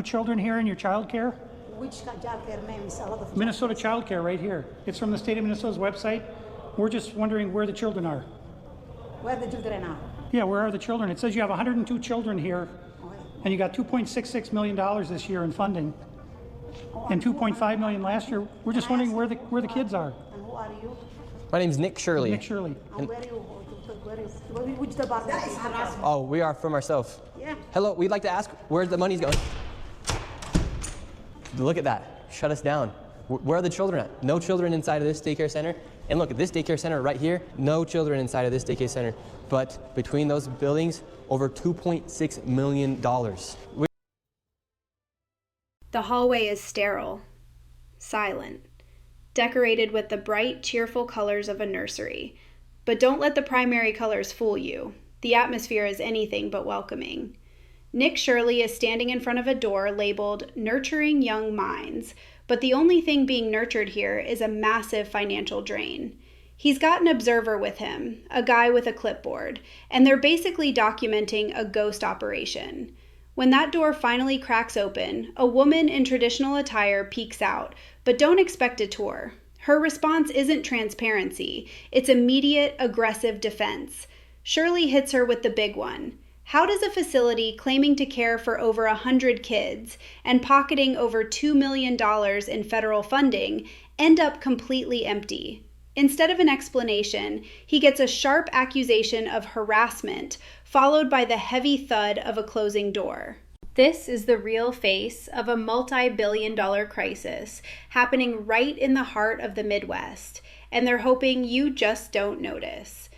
Children here in your child care? Which child care, ma'am? Is a lot of Minnesota Child Care right here. It's from the state of Minnesota's website. We're just wondering where the children are. Where the children are? Yeah, where are the children? It says you have 102 children here, Okay. and you got $2.66 million this year in funding, and $2.5 million last year. We're just wondering where the kids are. And who are you? My name's Nick Shirley. Nick Shirley. And which department? Oh, we are from ourselves. Yeah. Hello, we'd like to ask where the money's going. Look at that. Shut us down. Where are the children at? No children inside of this daycare center. And look at this daycare center right here. No children inside of this daycare center. But between those buildings, over $2.6 million. The hallway is sterile, silent, decorated with the bright, cheerful colors of a nursery. But don't let the primary colors fool you. The atmosphere is anything but welcoming. Nick Shirley is standing in front of a door labeled Nurturing Young Minds, but the only thing being nurtured here is a massive financial drain. He's got an observer with him, a guy with a clipboard, and they're basically documenting a ghost operation. When that door finally cracks open, a woman in traditional attire peeks out, but don't expect a tour. Her response isn't transparency, it's immediate, aggressive defense. Shirley hits her with the big one. How does a facility claiming to care for over 100 kids and pocketing over $2 million in federal funding end up completely empty? Instead of an explanation, he gets a sharp accusation of harassment, followed by the heavy thud of a closing door. This is the real face of a multi-billion-dollar crisis happening right in the heart of the Midwest, and they're hoping you just don't notice.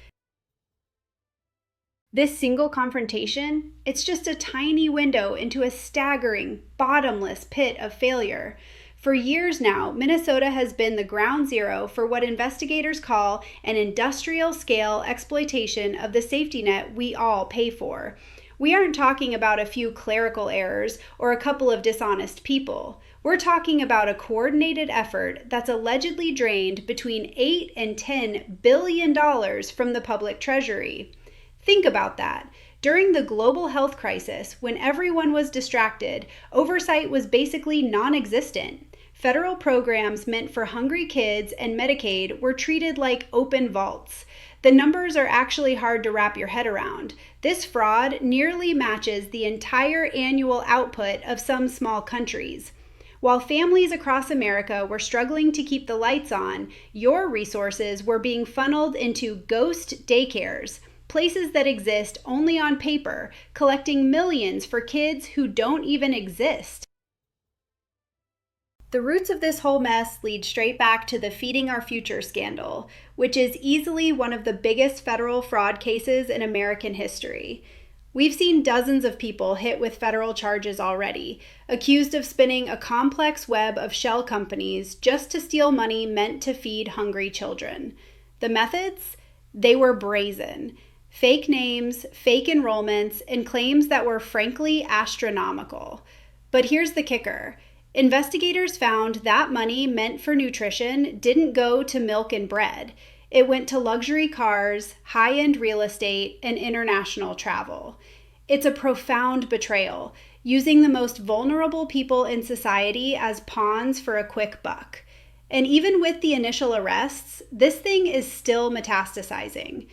This single confrontation, it's just a tiny window into a staggering, bottomless pit of failure. For years now, Minnesota has been the ground zero for what investigators call an industrial-scale exploitation of the safety net we all pay for. We aren't talking about a few clerical errors or a couple of dishonest people. We're talking about a coordinated effort that's allegedly drained between $8 and $10 billion from the public treasury. Think about that. During the global health crisis, when everyone was distracted, oversight was basically non-existent. Federal programs meant for hungry kids and Medicaid were treated like open vaults. The numbers are actually hard to wrap your head around. This fraud nearly matches the entire annual output of some small countries. While families across America were struggling to keep the lights on, your resources were being funneled into ghost daycares, places that exist only on paper, collecting millions for kids who don't even exist. The roots of this whole mess lead straight back to the Feeding Our Future scandal, which is easily one of the biggest federal fraud cases in American history. We've seen dozens of people hit with federal charges already, accused of spinning a complex web of shell companies just to steal money meant to feed hungry children. The methods? They were brazen. Fake names, fake enrollments, and claims that were frankly astronomical. But here's the kicker. Investigators found that money meant for nutrition didn't go to milk and bread. It went to luxury cars, high-end real estate, and international travel. It's a profound betrayal, using the most vulnerable people in society as pawns for a quick buck. And even with the initial arrests, this thing is still metastasizing.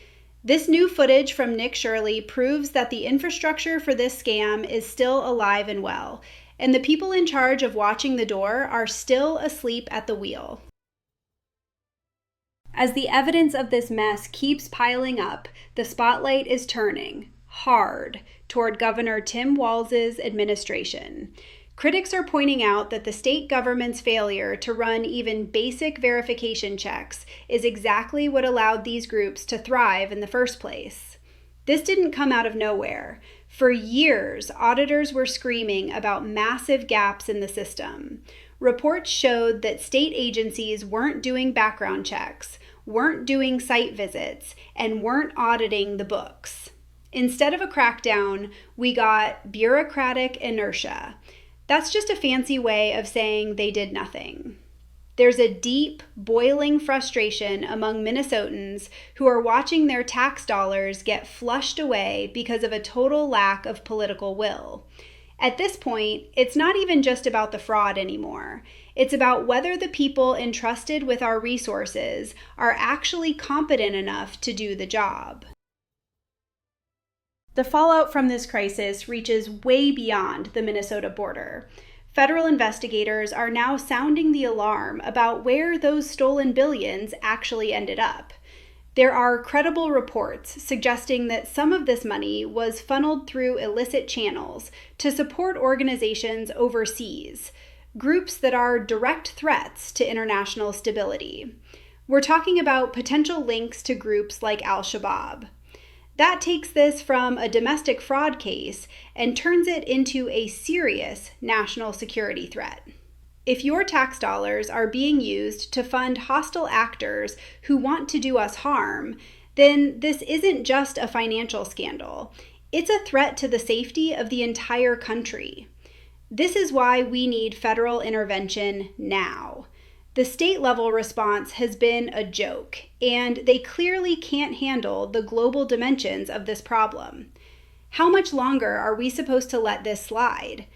This new footage from Nick Shirley proves that the infrastructure for this scam is still alive and well, and the people in charge of watching the door are still asleep at the wheel. As the evidence of this mess keeps piling up, the spotlight is turning, hard, toward Governor Tim Walz's administration. Critics are pointing out that the state government's failure to run even basic verification checks is exactly what allowed these groups to thrive in the first place. This didn't come out of nowhere. For years, auditors were screaming about massive gaps in the system. Reports showed that state agencies weren't doing background checks, weren't doing site visits, and weren't auditing the books. Instead of a crackdown, we got bureaucratic inertia. That's just a fancy way of saying they did nothing. There's a deep, boiling frustration among Minnesotans who are watching their tax dollars get flushed away because of a total lack of political will. At this point, it's not even just about the fraud anymore. It's about whether the people entrusted with our resources are actually competent enough to do the job. The fallout from this crisis reaches way beyond the Minnesota border. Federal investigators are now sounding the alarm about where those stolen billions actually ended up. There are credible reports suggesting that some of this money was funneled through illicit channels to support organizations overseas, groups that are direct threats to international stability. We're talking about potential links to groups like Al-Shabaab. That takes this from a domestic fraud case and turns it into a serious national security threat. If your tax dollars are being used to fund hostile actors who want to do us harm, then this isn't just a financial scandal. It's a threat to the safety of the entire country. This is why we need federal intervention now. The state-level response has been a joke, and they clearly can't handle the global dimensions of this problem. How much longer are we supposed to let this slide?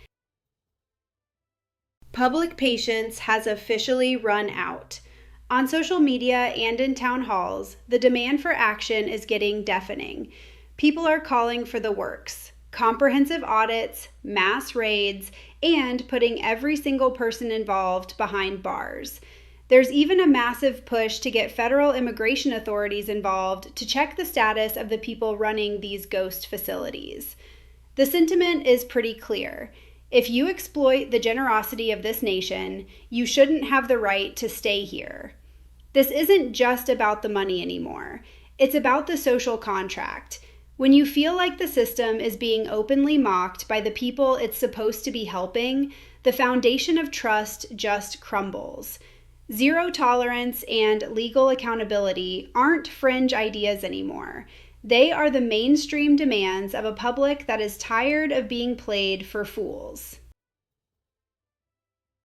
Public patience has officially run out. On social media and in town halls, the demand for action is getting deafening. People are calling for the works: comprehensive audits, mass raids, and putting every single person involved behind bars. There's even a massive push to get federal immigration authorities involved to check the status of the people running these ghost facilities. The sentiment is pretty clear. If you exploit the generosity of this nation, you shouldn't have the right to stay here. This isn't just about the money anymore. It's about the social contract. When you feel like the system is being openly mocked by the people it's supposed to be helping, the foundation of trust just crumbles. Zero tolerance and legal accountability aren't fringe ideas anymore. They are the mainstream demands of a public that is tired of being played for fools.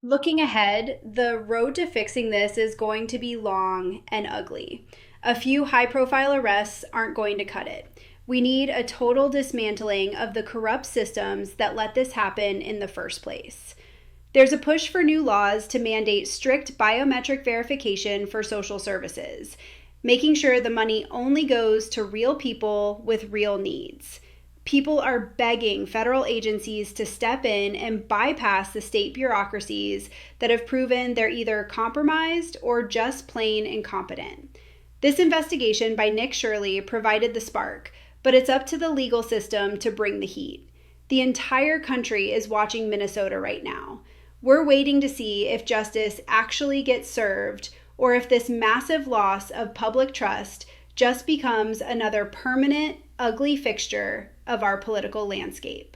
Looking ahead, the road to fixing this is going to be long and ugly. A few high-profile arrests aren't going to cut it. We need a total dismantling of the corrupt systems that let this happen in the first place. There's a push for new laws to mandate strict biometric verification for social services, making sure the money only goes to real people with real needs. People are begging federal agencies to step in and bypass the state bureaucracies that have proven they're either compromised or just plain incompetent. This investigation by Nick Shirley provided the spark, but it's up to the legal system to bring the heat. The entire country is watching Minnesota right now. We're waiting to see if justice actually gets served, or if this massive loss of public trust just becomes another permanent, ugly fixture of our political landscape.